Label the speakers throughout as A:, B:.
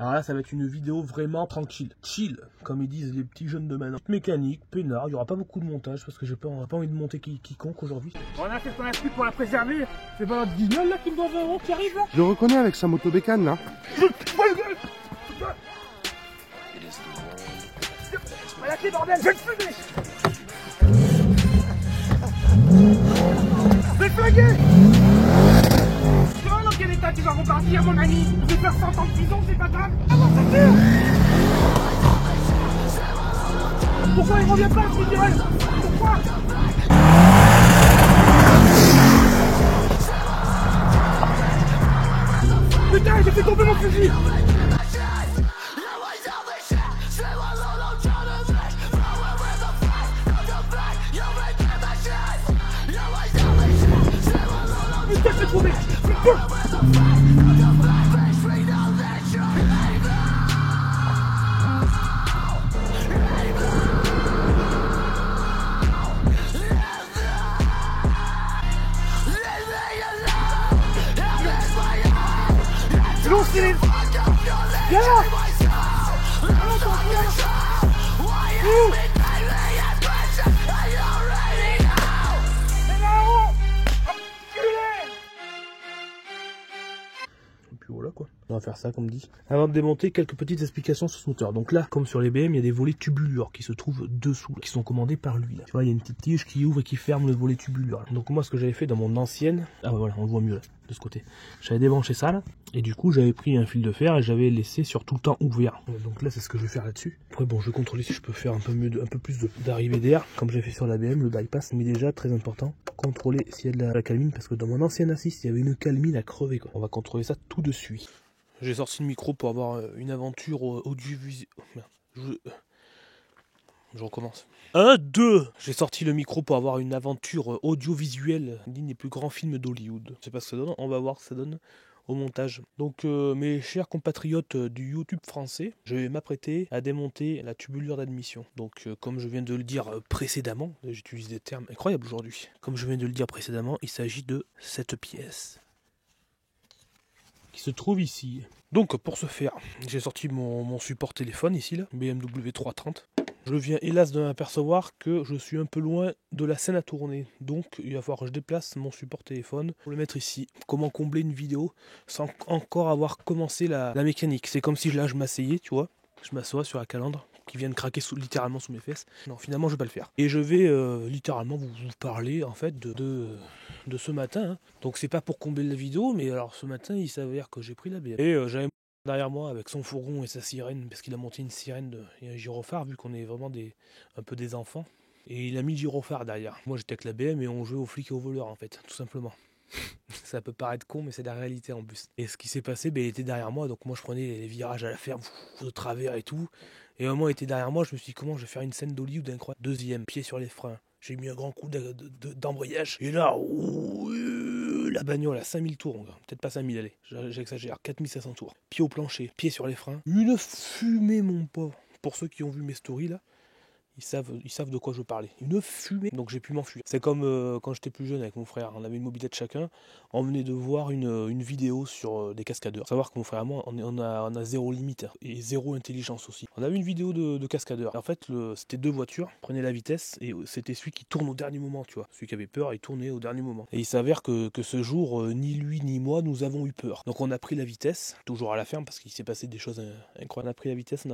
A: Alors là, ça va être une vidéo vraiment tranquille. Chill, comme ils disent les petits jeunes de maintenant. Mécanique, peinard, il n'y aura pas beaucoup de montage parce que on n'a pas envie de monter quiconque aujourd'hui. On a fait ce qu'on a pu pour la préserver. C'est pas notre guignol là qui me doit 20 € qui arrive là.
B: Je le reconnais avec sa moto bécane là.
A: À la clé bordel, je vais le fumer. Je vais le flinguer. Tu vois dans quel état tu vas repartir mon ami? Je vais faire 100 ans de prison, c'est pas grave. Ah bon, c'est sûr. Pourquoi il revient pas ce guignol? Pourquoi? Putain, j'ai fait tomber mon fusil. Putain, je l'ai trouvé. Non, c'est... Viens là. Voilà quoi. On va faire ça comme dit. Avant de démonter, quelques petites explications sur ce moteur. Donc là, comme sur les BM, il y a des volets tubulures qui se trouvent dessous, là, qui sont commandés par lui. Là. Tu vois, il y a une petite tige qui ouvre et qui ferme le volet tubulure. Donc moi, ce que j'avais fait dans mon ancienne... Ah bah voilà, on le voit mieux là, de ce côté. J'avais débranché ça là, et du coup, j'avais pris un fil de fer et j'avais laissé sur tout le temps ouvert. Donc là, c'est ce que je vais faire là-dessus. Après, bon, je vais contrôler si je peux faire un peu mieux, un peu plus d'arrivée d'air, comme j'ai fait sur la BM, le bypass. Mais déjà, très important, contrôler s'il y a de la calmine, parce que dans mon ancienne assist, il y avait une calmine à crever quoi. On va contrôler ça tout de suite. J'ai sorti le micro pour avoir une aventure audiovisuelle. Je recommence. 1, 2. J'ai sorti le micro pour avoir une aventure audiovisuelle, l'un des plus grands films d'Hollywood. Je sais pas ce que ça donne, on va voir ce que ça donne au montage. Donc mes chers compatriotes du YouTube français, je vais m'apprêter à démonter la tubulure d'admission. Donc comme je viens de le dire précédemment, j'utilise des termes incroyables aujourd'hui. Comme je viens de le dire précédemment, il s'agit de cette pièce qui se trouve ici. Donc pour ce faire, j'ai sorti mon support téléphone ici là, BMW 330. Je viens hélas de m'apercevoir que je suis un peu loin de la scène à tourner. Donc il va falloir que je déplace mon support téléphone pour le mettre ici. Comment combler une vidéo sans encore avoir commencé la mécanique. C'est comme si là je m'asseyais, tu vois. Je m'assois sur la calandre qui vient de craquer littéralement sous mes fesses. Non, finalement je vais pas le faire. Et je vais littéralement vous parler en fait de ce matin. Hein. Donc c'est pas pour combler la vidéo, mais alors ce matin il s'avère que j'ai pris la BM. Et j'avais derrière moi avec son fourgon et sa sirène, parce qu'il a monté une sirène et un gyrophare, vu qu'on est vraiment un peu des enfants. Et il a mis le gyrophare derrière. Moi j'étais avec la BM et on jouait aux flics et aux voleurs en fait, tout simplement. Ça peut paraître con, mais c'est la réalité en plus. Et ce qui s'est passé, il était derrière moi, donc moi je prenais les virages à la ferme, de travers et tout. Et à un moment il était derrière moi, je me suis dit comment je vais faire une scène d'Hollywood incroyable. Deuxième, pied sur les freins. J'ai mis un grand coup d'embrayage. Et là, la bagnole à 5000 tours, peut-être pas 5000, allez, j'exagère, 4500 tours. Pied au plancher, pied sur les freins. Une fumée, mon pauvre. Pour ceux qui ont vu mes stories là, ils savent de quoi je parlais. Une fumée. Donc j'ai pu m'enfuir. C'est comme quand j'étais plus jeune avec mon frère. On avait une mobilette chacun. On venait de voir une vidéo sur des cascadeurs. Faut savoir que mon frère et moi, on a zéro limite et zéro intelligence aussi. On a vu une vidéo de cascadeurs. En fait, c'était deux voitures. Prenaient la vitesse et c'était celui qui tourne au dernier moment, tu vois. Celui qui avait peur, il tournait au dernier moment. Et il s'avère que ce jour, ni lui ni moi, nous avons eu peur. Donc on a pris la vitesse, toujours à la ferme parce qu'il s'est passé des choses incroyables. On a pris la vitesse,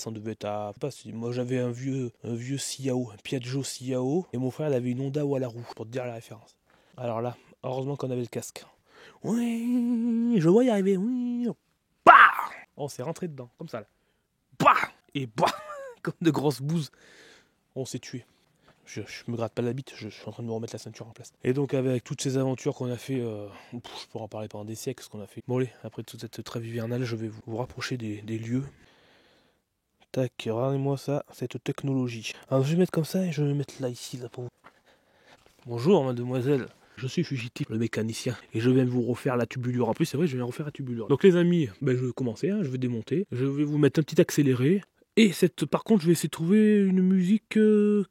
A: on devait être à... Je sais pas si moi j'avais un vieux Ciao, un Piaggio Ciao, et mon frère il avait une Honda ou à la roue, pour te dire la référence. Alors là, heureusement qu'on avait le casque. Oui, je vois y arriver, oui. Bah, on s'est rentré dedans, comme ça là. Bah, et bah, comme de grosses bouses. On s'est tué. Je me gratte pas la bite, je suis en train de me remettre la ceinture en place. Et donc avec toutes ces aventures qu'on a fait, je pourrais en parler pendant des siècles, ce qu'on a fait. Bon allez, après toute cette trêve hivernale, je vais vous rapprocher des lieux. Tac, regardez-moi ça, cette technologie. Alors je vais mettre comme ça et je vais mettre là, ici, là pour vous. Bonjour mademoiselle, je suis Fugitif, le mécanicien, et je viens vous refaire la tubulure. En plus c'est vrai, je viens refaire la tubulure. Donc les amis, je vais commencer, je vais démonter. Je vais vous mettre un petit accéléré, Et par contre, je vais essayer de trouver une musique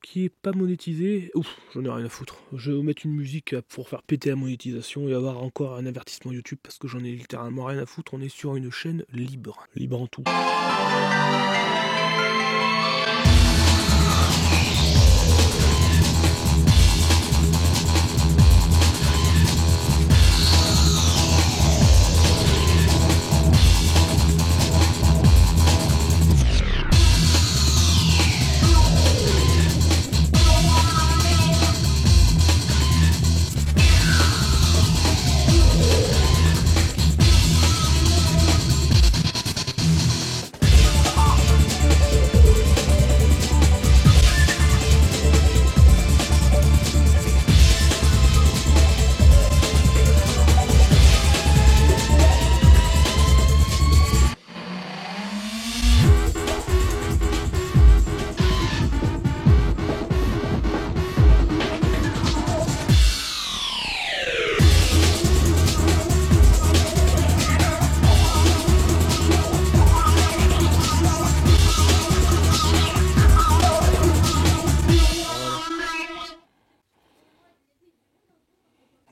A: qui est pas monétisée. Ouf, j'en ai rien à foutre. Je vais mettre une musique pour faire péter la monétisation et avoir encore un avertissement YouTube parce que j'en ai littéralement rien à foutre. On est sur une chaîne libre. Libre en tout.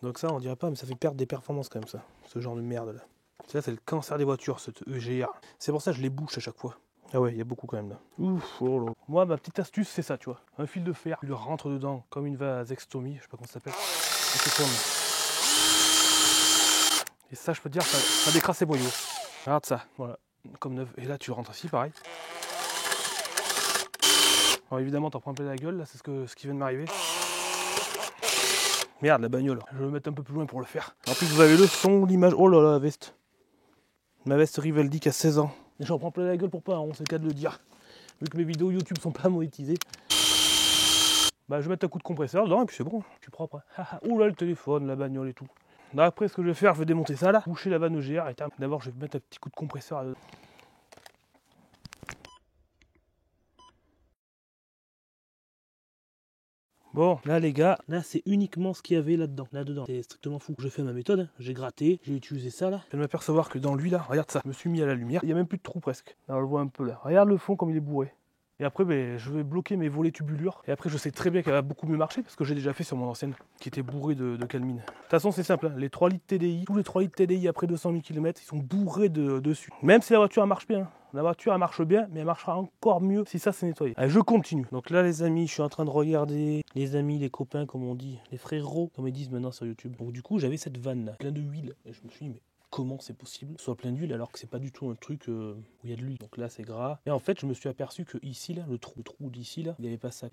A: Donc ça, on dirait pas, mais ça fait perdre des performances quand même, ça. Ce genre de merde, là. Ça, c'est le cancer des voitures, cette EGR. C'est pour ça que je les bouche à chaque fois. Ah ouais, il y a beaucoup quand même, là. Ouf, oh là. Moi, ma petite astuce, c'est ça, tu vois. Un fil de fer, tu le rentres dedans, comme une vasectomie, je sais pas comment ça s'appelle. Et c'est tourne. Et ça, je peux te dire, ça décrasse les boyaux. Regarde ça, voilà. Comme neuf. Et là, tu rentres ici, pareil. Alors évidemment, t'en prends plein la gueule, là, c'est ce qui vient de m'arriver. Merde, la bagnole. Je vais me mettre un peu plus loin pour le faire. En plus, vous avez le son, l'image. Oh là là, la veste. Ma veste Rivaldi qui a 16 ans. Et j'en prends plein la gueule pour pas, c'est le cas de le dire. Vu que mes vidéos YouTube sont pas monétisées. Bah, je vais mettre un coup de compresseur dedans et puis c'est bon. Je suis propre. Ouh là, le téléphone, la bagnole et tout. Là, après, ce que je vais faire, je vais démonter ça là. Boucher la vanne EGR et d'abord, je vais mettre un petit coup de compresseur là. Bon, là les gars, là c'est uniquement ce qu'il y avait là-dedans, là-dedans. C'est strictement fou. J'ai fait ma méthode, j'ai gratté, j'ai utilisé ça là. Je viens de m'apercevoir que dans lui là, regarde ça, je me suis mis à la lumière. Il n'y a même plus de trou presque. Là, on le voit un peu là. Regarde le fond comme il est bourré. Et après, ben, je vais bloquer mes volets tubulures. Et après, je sais très bien qu'elle va beaucoup mieux marcher parce que j'ai déjà fait sur mon ancienne qui était bourrée de calmine. De toute façon, c'est simple, hein. Les 3 litres TDI, tous les 3 litres TDI après 200 000 km, ils sont bourrés dessus. Même si la voiture elle marche bien. La voiture elle marche bien, mais elle marchera encore mieux si ça c'est nettoyé. Allez, je continue. Donc là les amis, je suis en train de regarder les amis, les copains comme on dit, les frérots comme ils disent maintenant sur YouTube. Donc du coup j'avais cette vanne là, plein de huile. Et je me suis dit mais comment c'est possible que ce soit plein d'huile alors que c'est pas du tout un truc où il y a de l'huile. Donc là c'est gras. Et en fait je me suis aperçu que ici là, le trou d'ici là, il n'y avait pas ça,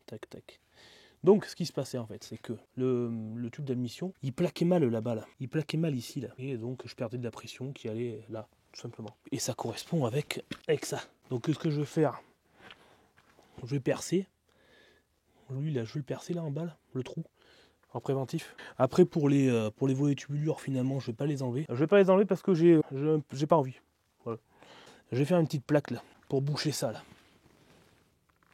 A: tac tac. Donc ce qui se passait en fait, c'est que le tube d'admission, il plaquait mal là-bas là. Il plaquait mal ici là. Et donc je perdais de la pression qui allait là. Tout simplement. Et ça correspond avec ça. Donc ce que je vais faire, je vais percer. Lui là, je vais le percer là en bas, là, le trou, en préventif. Après pour les volets tubulures, finalement, je vais pas les enlever. Je vais pas les enlever parce que j'ai pas envie. Voilà. Je vais faire une petite plaque là, pour boucher ça là.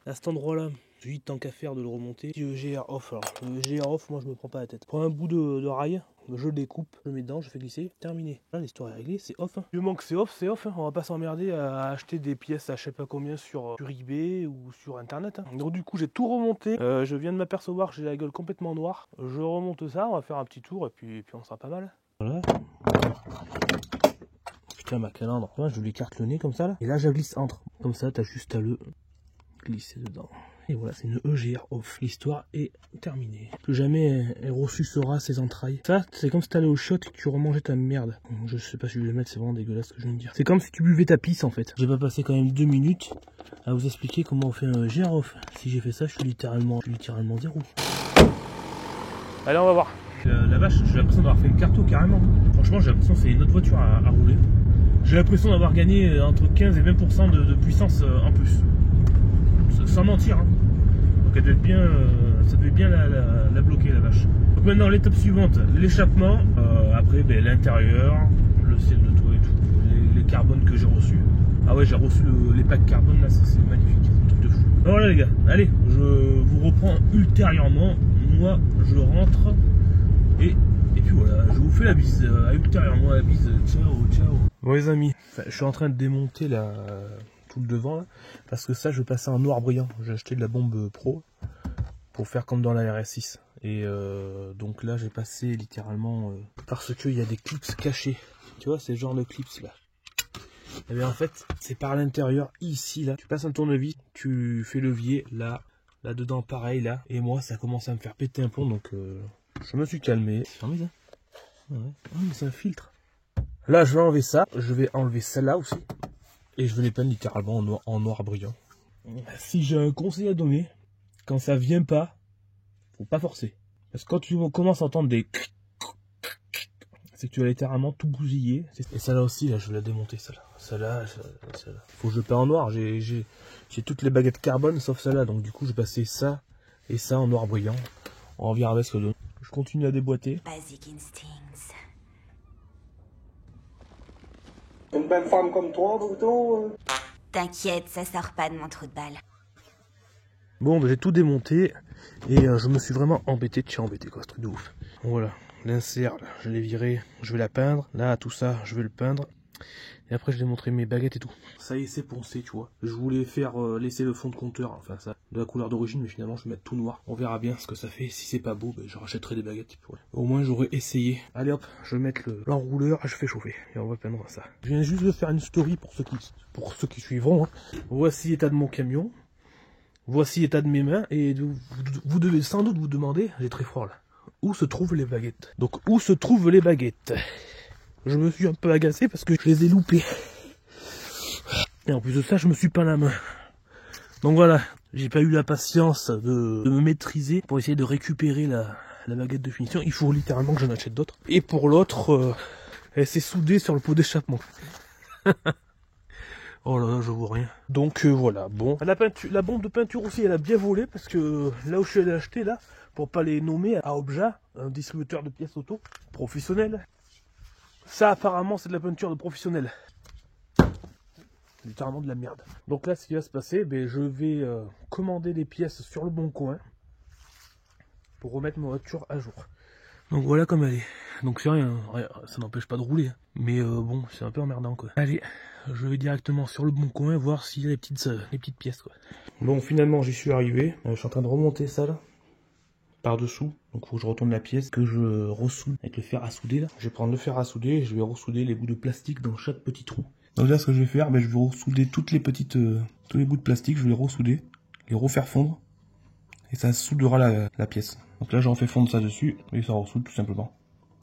A: À cet endroit là, je dis tant qu'à faire de le remonter. EGR off. Alors, le EGR off, moi je me prends pas la tête. Prends un bout de rail. Je le découpe, je le mets dedans, je fais glisser, terminé. Là l'histoire est réglée, c'est off. Hein. Du moment que c'est off, hein. On va pas s'emmerder à acheter des pièces à je sais pas combien sur eBay ou sur internet. Hein. Donc du coup j'ai tout remonté, je viens de m'apercevoir que j'ai la gueule complètement noire. Je remonte ça, on va faire un petit tour et puis on sera pas mal. Voilà. Putain ma calandre, je lui écarte le nez comme ça là. Et là je glisse entre. Comme ça t'as juste à le glisser dedans. Et voilà, c'est une EGR off. L'histoire est terminée. Plus jamais elle ressucera ses entrailles. Ça, c'est comme si t'allais au shot et que tu remangeais ta merde. Je sais pas si je vais le mettre, c'est vraiment dégueulasse ce que je viens de dire. C'est comme si tu buvais ta pisse en fait. J'ai pas passé quand même 2 minutes à vous expliquer comment on fait un EGR off. Si j'ai fait ça, je suis littéralement zéro. Allez, on va voir. La vache, j'ai l'impression d'avoir fait une carto carrément. Franchement, j'ai l'impression que c'est une autre voiture à rouler. J'ai l'impression d'avoir gagné entre 15 et 20% de puissance en plus. Sans mentir, hein. Donc elle devait être bien, ça devait bien la bloquer la vache. Donc maintenant l'étape suivante, l'échappement, après ben, l'intérieur, le ciel de toit et tout, les carbones que j'ai reçus. Ah ouais, j'ai reçu les packs carbone là, c'est magnifique, c'est un truc de fou. Voilà les gars, allez, je vous reprends ultérieurement, moi je rentre et puis voilà, je vous fais la bise, ultérieurement la bise, ciao. Bon les amis, je suis en train de démonter tout le devant là, parce que ça je vais passer en noir brillant. J'ai acheté de la bombe pro pour faire comme dans la RS6. Et donc là j'ai passé littéralement parce qu'il y a des clips cachés. Tu vois, c'est le genre de clips là. Et bien en fait, c'est par l'intérieur, ici là. Tu passes un tournevis, tu fais levier là, là dedans pareil là. Et moi ça commence à me faire péter un plomb, donc je me suis calmé. C'est fermé ça. Ouais. Oh, mais c'est un filtre. Là je vais enlever ça, je vais enlever celle-là aussi. Et je vais les peindre littéralement en noir brillant. Si j'ai un conseil à donner, quand ça vient pas, faut pas forcer. Parce que quand tu commences à entendre des... c'est que tu vas littéralement tout bousiller. Et celle-là aussi, là, je vais la démonter, celle-là. Celle-là. Faut que je peins en noir. J'ai toutes les baguettes carbone sauf celle-là. Donc du coup, je vais passer ça et ça en noir brillant. On verra avec ce que donne. Je continue à déboîter.
C: Basic instincts.
B: Une belle femme comme toi, Bruto.
C: T'inquiète, ça sort pas de mon trou de balle.
A: Bon, bah, j'ai tout démonté. Et je me suis vraiment embêté. Tiens, embêté quoi, ce truc de ouf. Voilà. L'insert, je l'ai viré, je vais la peindre. Là, tout ça, je vais le peindre. Et après, je vais montrer mes baguettes et tout. Ça y est, c'est poncé, tu vois. Je voulais faire laisser le fond de compteur, enfin ça, de la couleur d'origine, mais finalement, je vais mettre tout noir. On verra bien ce que ça fait. Si c'est pas beau, ben, je rachèterai des baguettes. Ouais. Au moins, j'aurais essayé. Allez hop, je vais mettre l'enrouleur, je fais chauffer. Et on va peindre ça. Je viens juste de faire une story pour ceux qui suivront. Hein. Voici l'état de mon camion. Voici l'état de mes mains. Et vous devez sans doute vous demander, j'ai très froid là. Où se trouvent les baguettes? Donc où se trouvent les baguettes? Je me suis un peu agacé parce que je les ai loupées. Et en plus de ça, je me suis peint la main. Donc voilà, j'ai pas eu la patience de me maîtriser pour essayer de récupérer la baguette de finition. Il faut littéralement que j'en achète d'autres. Et pour l'autre, elle s'est soudée sur le pot d'échappement. Oh là là, je vois rien. Donc voilà, bon. La bombe de peinture aussi, elle a bien volé parce que là où je suis allé acheter là, pour pas les nommer, à Obja, un distributeur de pièces auto professionnel. Ça apparemment c'est de la peinture de professionnel. Littéralement de la merde. Donc là ce qui va se passer, ben, je vais commander les pièces sur le bon coin pour remettre ma voiture à jour. Donc voilà comme elle est. Donc c'est rien, ça n'empêche pas de rouler. Mais bon, c'est un peu emmerdant quoi. Allez, je vais directement sur le bon coin voir s'il y a les petites pièces quoi. Bon finalement j'y suis arrivé. Je suis en train de remonter ça là. Par-dessous, donc il faut que je retourne la pièce, que je ressoude avec le fer à souder là. Je vais prendre le fer à souder et je vais ressouder les bouts de plastique dans chaque petit trou. Donc là ce que je vais faire, ben, je vais ressouder toutes les petites, tous les bouts de plastique, je vais les ressouder, les refaire fondre, et ça soudera la pièce. Donc là j'en fais fondre ça dessus, et ça ressoude tout simplement.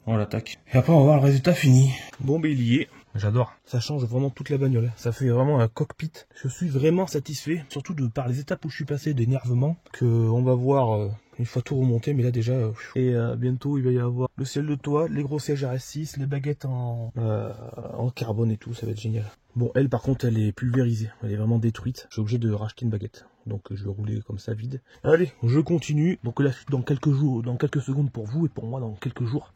A: On l'attaque. Et après on va voir le résultat fini. Bon ben il y est. J'adore. Ça change vraiment toute la bagnole. Ça fait vraiment un cockpit. Je suis vraiment satisfait. Surtout par les étapes où je suis passé d'énervement. Que on va voir une fois tout remonté. Mais là déjà. Bientôt il va y avoir le ciel de toit, les gros sièges RS6, les baguettes en carbone et tout. Ça va être génial. Bon elle par contre elle est pulvérisée. Elle est vraiment détruite. Je suis obligé de racheter une baguette. Donc je vais rouler comme ça vide. Allez, je continue. Donc là dans quelques jours, dans quelques secondes pour vous et pour moi dans quelques jours.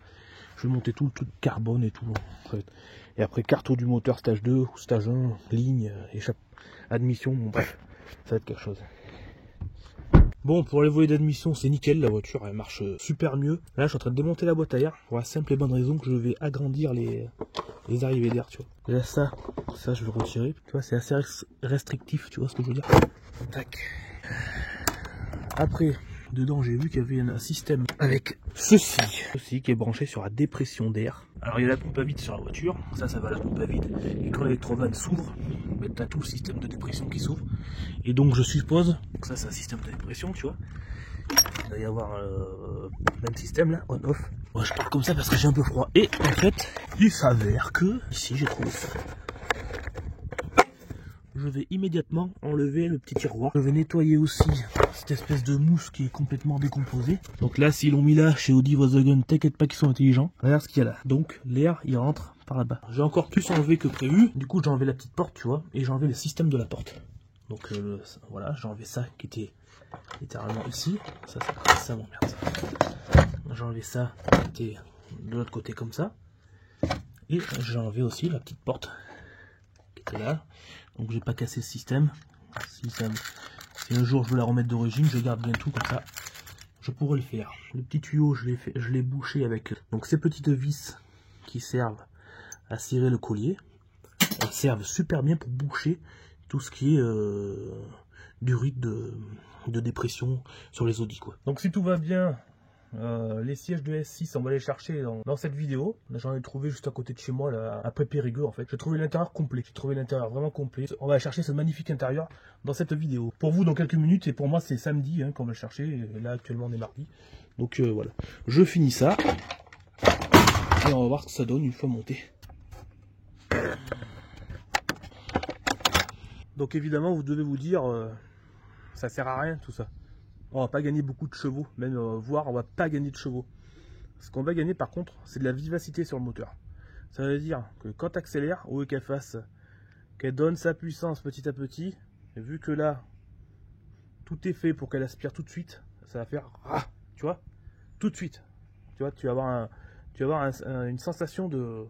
A: Je vais monter tout le truc carbone et tout. Et après, carte du moteur stage 2 ou stage 1, ligne, admission, bon, bref, ça va être quelque chose. Bon, pour les volets d'admission, c'est nickel, la voiture, elle marche super mieux. Là, je suis en train de démonter la boîte à air, pour la simple et bonne raison que je vais agrandir les arrivées d'air, tu vois. Et là, ça, je vais retirer, tu vois, c'est assez restrictif, tu vois ce que je veux dire. Tac. Après... Dedans, j'ai vu qu'il y avait un système avec ceci qui est branché sur la dépression d'air. Alors, il y a la pompe à vide sur la voiture. Ça va à la pompe à vide. Et quand l'électrovanne s'ouvre, ben, tu as tout le système de dépression qui s'ouvre. Et donc, je suppose que ça, c'est un système de dépression, tu vois. Il doit y avoir le même système là, on-off. Moi, je parle comme ça parce que j'ai un peu froid. Et en fait, il s'avère que ici, j'ai trouvé ça. Je vais immédiatement enlever le petit tiroir. Je vais nettoyer aussi cette espèce de mousse qui est complètement décomposée. Donc là, s'ils l'ont mis là chez Audi, Volkswagen, t'inquiète pas qu'ils sont intelligents. Regarde ce qu'il y a là. Donc l'air, il rentre par là-bas. J'ai encore plus enlevé que prévu. Du coup, j'ai enlevé la petite porte, tu vois, et j'ai enlevé le système de la porte. Donc voilà, j'ai enlevé ça qui était littéralement ici. Ça m'emmerde. J'ai enlevé ça qui était de l'autre côté comme ça. Et j'ai enlevé aussi la petite porte qui était là. Donc j'ai pas cassé le système. Si un jour je veux la remettre d'origine, je garde bien tout comme ça. Je pourrais le faire. Le petit tuyau, je l'ai bouché avec donc ces petites vis qui servent à cirer le collier. Elles servent super bien pour boucher tout ce qui est du rythme de dépression sur les Audi, quoi. Donc si tout va bien, les sièges de S6, on va les chercher dans cette vidéo. Là, j'en ai trouvé juste à côté de chez moi, là, après Périgueux, en fait. J'ai trouvé l'intérieur complet. J'ai trouvé l'intérieur vraiment complet. On va chercher ce magnifique intérieur dans cette vidéo. Pour vous, dans quelques minutes, et pour moi, c'est samedi qu'on va le chercher. Et là, actuellement, on est mardi. Donc voilà. Je finis ça. Et on va voir ce que ça donne une fois monté. Donc évidemment, vous devez vous dire, ça sert à rien tout ça. On va pas gagner beaucoup de chevaux, même voire on va pas gagner de chevaux. Ce qu'on va gagner par contre, c'est de la vivacité sur le moteur. Ça veut dire que quand tu accélères, au lieu qu'elle donne sa puissance petit à petit, et vu que là, tout est fait pour qu'elle aspire tout de suite, ça va faire, tu vois, tout de suite. Tu vois, tu vas avoir une sensation de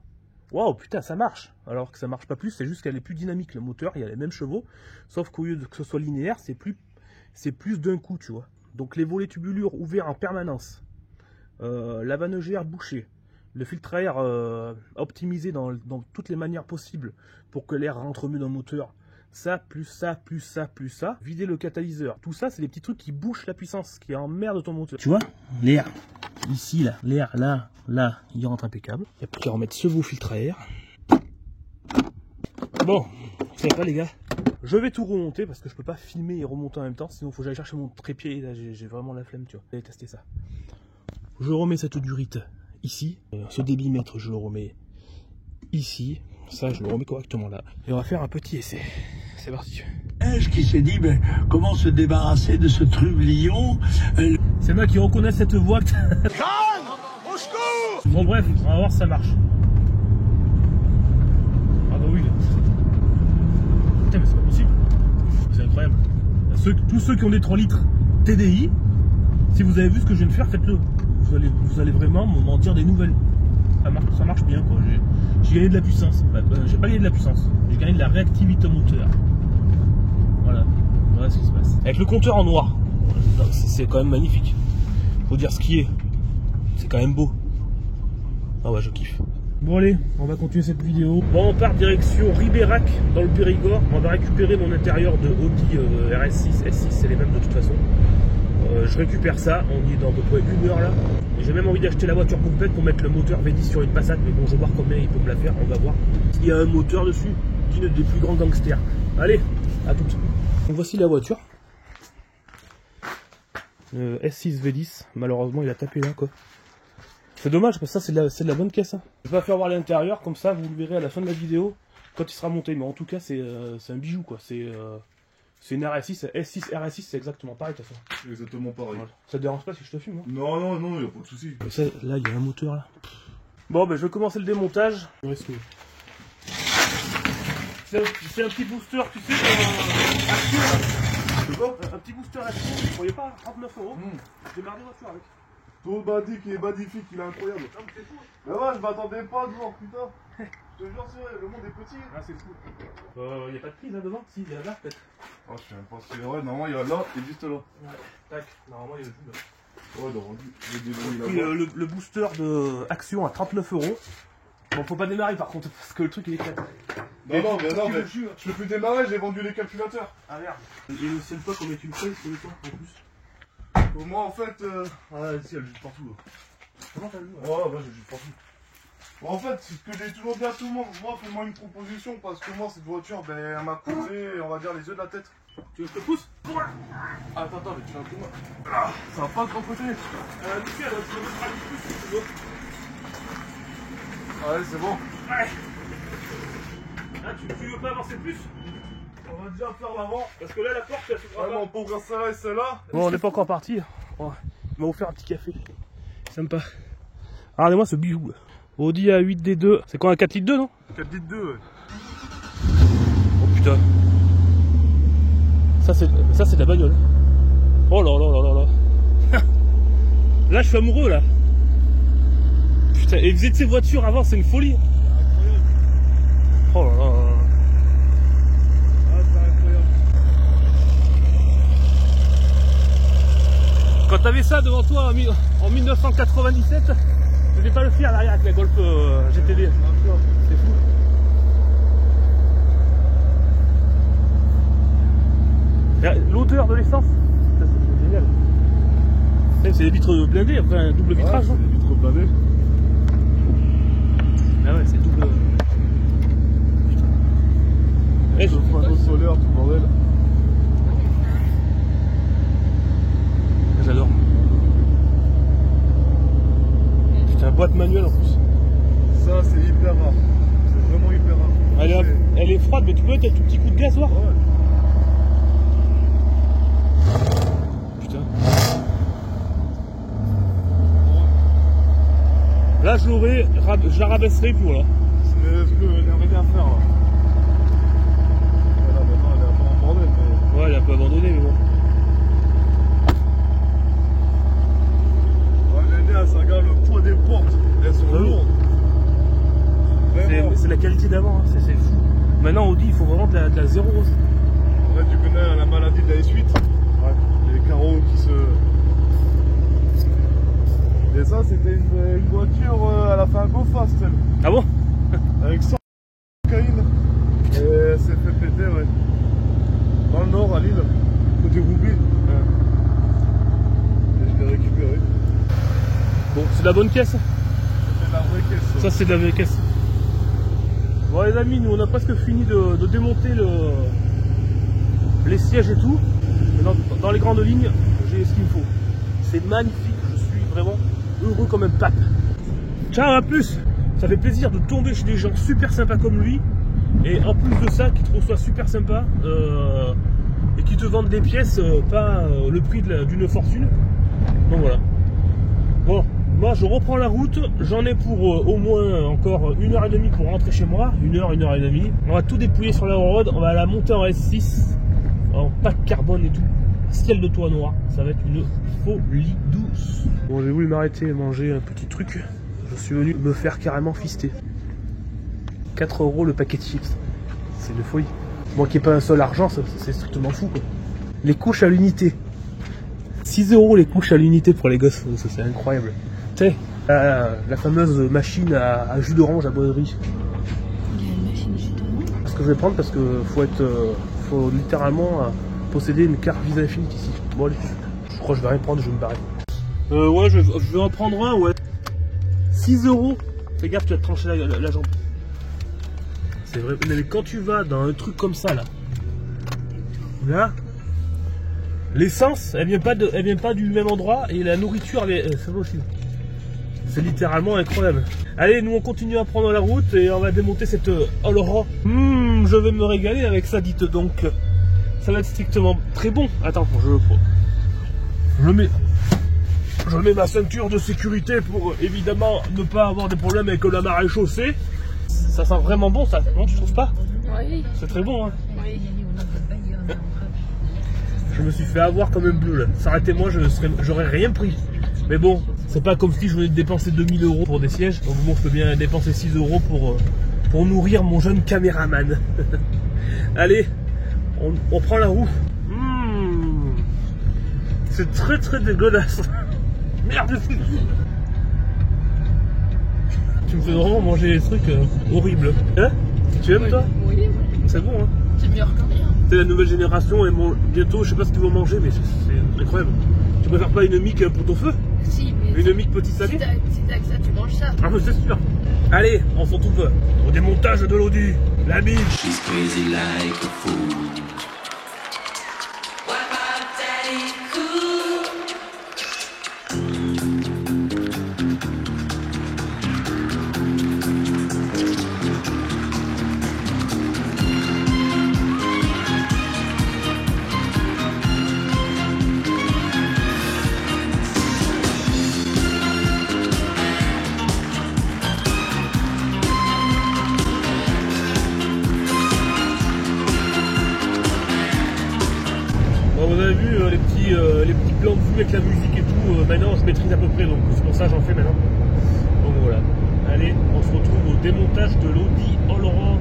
A: waouh, putain, ça marche. Alors que ça marche pas plus, c'est juste qu'elle est plus dynamique. Le moteur, il y a les mêmes chevaux, sauf qu'au lieu que ce soit linéaire, c'est plus d'un coup, tu vois. Donc les volets tubulures ouverts en permanence, la vanne GR bouchée, le filtre à air optimisé dans toutes les manières possibles pour que l'air rentre mieux dans le moteur. Ça, plus ça, plus ça, plus ça. Vider le catalyseur. Tout ça, c'est des petits trucs qui bouchent la puissance, qui emmerdent ton moteur. Tu vois, l'air, ici, là, l'air, là, il rentre impeccable. Il n'y a plus qu'à remettre ce beau filtre à air. Bon, ça va pas les gars. Je vais tout remonter parce que je peux pas filmer et remonter en même temps. Sinon, il faut que j'aille chercher mon trépied. Là, j'ai vraiment la flemme, tu vois. Je vais tester ça. Je remets cette durite ici. Ce débitmètre, je le remets ici. Ça, je le remets correctement là. Et on va faire un petit essai. C'est parti.
D: Qui s'est dit, ben, comment se débarrasser de ce trublion.
A: C'est moi qui reconnais cette voix.
D: Au secours!
A: Bon bref, on va voir si ça marche. Ah bah oui. Putain mais c'est pas possible. C'est incroyable. Tous ceux qui ont des 3 litres TDI, si vous avez vu ce que je viens de faire, faites-le. Vous allez vraiment m'en dire des nouvelles. Ça marche bien quoi. J'ai gagné de la puissance. J'ai pas gagné de la puissance. J'ai gagné de la réactivité moteur. Voilà ce qui se passe. Avec le compteur en noir. C'est quand même magnifique. Faut dire ce qui est. C'est quand même beau. Ah ouais, je kiffe. Bon allez, on va continuer cette vidéo. Bon, on part direction Ribérac dans le Périgord. On va récupérer mon intérieur de Audi RS6, S6, c'est les mêmes de toute façon. Je récupère ça, on y est dans à peu près 1 heure là. J'ai même envie d'acheter la voiture complète pour mettre le moteur V10 sur une Passat, mais bon, je vais voir combien il peut me la faire, on va voir. Il y a un moteur dessus, d'une des plus grands gangsters. Allez, à toutes. Donc voici la voiture. S6 V10, malheureusement il a tapé là quoi. C'est dommage parce que ça c'est de la bonne caisse. Hein. Je vais pas faire voir l'intérieur, comme ça vous le verrez à la fin de la vidéo quand il sera monté. Mais en tout cas c'est un bijou quoi. C'est une RS6, S6 RS6 c'est exactement pareil de toute façon.
E: Exactement pareil.
A: Voilà. Ça te dérange pas si je te filme hein?
E: Non, il n'y a pas de souci.
A: Ça, là il y a un moteur là. Bon ben je vais commencer le démontage. C'est un petit booster, tu sais, un petit booster action, vous voyez pas, 39 €. J'ai marre des voitures avec.
E: Ton badique est magnifique, il est incroyable.
A: Non mais c'est fou.
E: Mais ouais, je m'attendais pas à te voir, putain. Je te jure, c'est vrai, le monde est petit.
A: Ah c'est fou. Y a pas de prise là devant? Si, il y a là peut-être.
E: Oh, je sais même pas si. Ouais, normalement, il y a là et juste là.
A: Ouais, tac, normalement il y a le tout là.
E: Ouais, donc,
A: Puis le booster de action à 39 €. Bon, faut pas démarrer par contre, parce que le truc il est prêt.
E: Non, mais je peux plus démarrer, j'ai vendu les calculateurs.
A: Ah merde. Et le seul pas combien tu le fais, c'est le temps en plus.
E: Moi en fait. Ah, si, elle joue partout.
A: Comment t'as vu?
E: Ouais, je joue partout. Bon, en fait, c'est ce que j'ai toujours dit à tout le monde. Moi, fais-moi une proposition parce que moi, cette voiture, ben, elle m'a coûté, on va dire, les yeux de la tête.
A: Tu veux que je te pousse?
E: Attends, mais tu vas un coup moi. Ah, ça va pas de ton côté.
A: Nickel, tu veux mettre un plus si tu veux.
E: Ouais, c'est bon.
A: Ouais. Ah, tu veux pas avancer plus?
E: On va déjà faire l'avant.
A: Parce que là, la porte, elle s'ouvrira
E: Vraiment, pour ouvrir celle-là et celle-là.
A: Bon, on n'est pas encore parti. On va vous faire un petit café. Sympa. Regardez-moi ce bijou. Audi A8D2. C'est quoi un 4 litres 2, non?
E: 4 litres 2, ouais.
A: Oh putain. Ça, c'est de la bagnole. Oh là là là là là. Là, je suis amoureux, là. Putain, et vous êtes ces voitures avant, c'est une folie. Oh là là.
E: Ah, c'est incroyable.
A: Quand t'avais ça devant toi en 1997, je vais pas le faire derrière avec la Golf GTD. C'est fou. vitres blindées, enfin un double vitrage.
E: Ouais, c'est des vitres blindées.
A: Ah ouais, c'est double.
E: Et deux panneaux solaires, tout bordel.
A: J'adore. Putain, boîte manuelle en plus.
E: Ça, c'est hyper rare. C'est vraiment hyper rare.
A: Elle est froide, mais tu peux mettre un tout petit coup de gaz, voir.
E: Ouais.
A: Putain. Là, je la rabaisserai pour là.
E: C'est ce que j'aimerais bien faire là. Voilà, maintenant elle est un peu en bordel, mais.
A: Ouais, elle est un peu abandonnée, mais bon.
E: Ouais, l'idée, ça regarde le poids des portes. Elles sont lourdes.
A: C'est la qualité d'avant, hein. C'est fou. Maintenant, Audi, il faut vraiment de la zéro.
E: En fait, tu connais la maladie de la S8. Ouais. Les carreaux qui se. Et ça, c'était une voiture, elle a fait un go fast, elle.
A: Ah bon?
E: Avec 100 cocaïne. Et elle s'est fait péter, ouais. Dans le nord, à Lille, côté Roubaix. Ouais. Et je l'ai récupéré.
A: Bon, c'est de la bonne caisse.
E: C'est de la vraie caisse.
A: Ça, c'est de la vraie caisse. Bon, les amis, nous, on a presque fini de démonter les sièges et tout. Mais dans les grandes lignes, j'ai ce qu'il me faut. C'est magnifique. Je suis vraiment heureux comme un pape. Ciao, à plus. Ça fait plaisir de tomber chez des gens super sympas comme lui. Et en plus de ça, qui te reçoivent super sympa et qui te vendent des pièces, pas le prix d'une fortune. Donc voilà. Bon, moi je reprends la route. J'en ai pour au moins encore 1h30 pour rentrer chez moi. 1h30. On va tout dépouiller sur la road. On va la monter en S6. En pack carbone et tout. Ciel de toit noir. Ça va être une folie douce. Bon, j'ai voulu m'arrêter et manger un petit truc. Je suis venu me faire carrément fister. 4 € le paquet de chips. C'est une folie. Moi qui n'ai pas un seul argent, c'est strictement fou, quoi. Les couches à l'unité. 6 € les couches à l'unité pour les gosses. C'est incroyable. Tu sais, la fameuse machine à jus d'orange à bonnerie.
F: Il y a une machine jus d'orange.
A: Ce que je vais prendre parce que faut littéralement posséder une carte Visa Infinite ici. Bon allez, je crois que je vais rien prendre, je vais me barrer. Ouais, je vais en prendre un, ouais. 6 €. Fais gaffe, tu vas te trancher la jambe. C'est vrai, mais quand tu vas dans un truc comme ça là, l'essence, elle vient pas du même endroit et la nourriture, ça va aussi. C'est littéralement incroyable. Allez, nous on continue à prendre la route et on va démonter cette Allora. Je vais me régaler avec ça, dites donc. Ça va être strictement très bon. Attends, je mets ma ceinture de sécurité pour évidemment ne pas avoir des problèmes avec la marée chaussée. Ça sent vraiment bon, ça, non, tu trouves pas?
F: Oui.
A: C'est très bon, hein.
F: Oui.
A: Je me suis fait avoir comme un bleu là. S'arrêtez-moi, j'aurais rien pris. Mais bon, c'est pas comme si je venais de dépenser 2000 € pour des sièges. Donc bon, je peux bien dépenser 6 € pour nourrir mon jeune caméraman. Allez, on prend la roue. C'est très très dégueulasse. Merde, c'est fou. Tu me fais vraiment manger des trucs horribles. Hein? Tu aimes toi?
F: Oui.
A: C'est bon, hein?
F: C'est meilleur que rien.
A: C'est la nouvelle génération et bientôt, je sais pas ce qu'ils vont manger, mais c'est incroyable. Tu préfères pas une mique pour ton feu?
F: Si, mais.
A: Une mique petit salé?
F: Si t'as que ça, tu manges ça.
A: Ah, mais c'est sûr. Allez, on se retrouve au démontage de l'Audi. La bille.
G: She's crazy like a fool.
A: Bon, vous avez vu les petits plans de vue avec la musique et tout, maintenant je maîtrise à peu près, donc c'est pour ça que j'en fais maintenant. Donc voilà. Allez, on se retrouve au démontage de l'Audi Allora.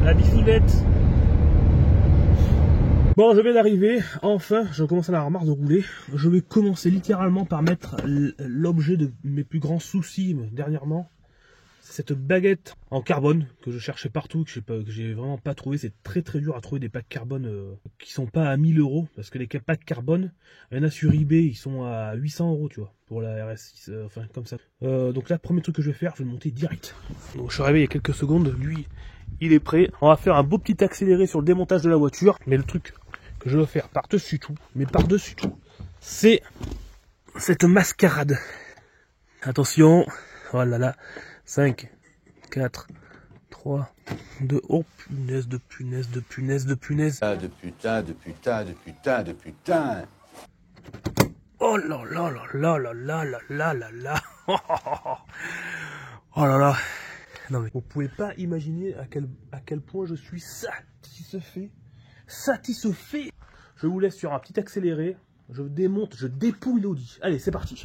A: La bisounette. Bon, je viens d'arriver, enfin, je commence à en avoir marre de rouler. Je vais commencer littéralement par mettre l'objet de mes plus grands soucis dernièrement. C'est cette baguette en carbone que je cherchais partout, que j'ai vraiment pas trouvé. C'est très dur à trouver des packs carbone qui sont pas à 1000 €, parce que les packs carbone, il y en a sur eBay, ils sont à 800 €, tu vois, pour la RS6, enfin comme ça. Donc là, premier truc que je vais faire, je vais le monter direct. Donc je suis arrivé il y a quelques secondes, lui, il est prêt. On va faire un beau petit accéléré sur le démontage de la voiture, mais le truc que je veux faire par-dessus tout, c'est cette mascarade. Attention, oh là là, 5, 4, 3, 2, oh punaise de punaise de punaise de punaise.
G: Ah, de putain, de putain, de putain, de putain.
A: Oh là là là là là là là là là là. Oh là là. Non mais vous pouvez pas imaginer à quel point je suis satisfait. Je vous laisse sur un petit accéléré. Je démonte, je dépouille l'Audi. Allez, c'est parti.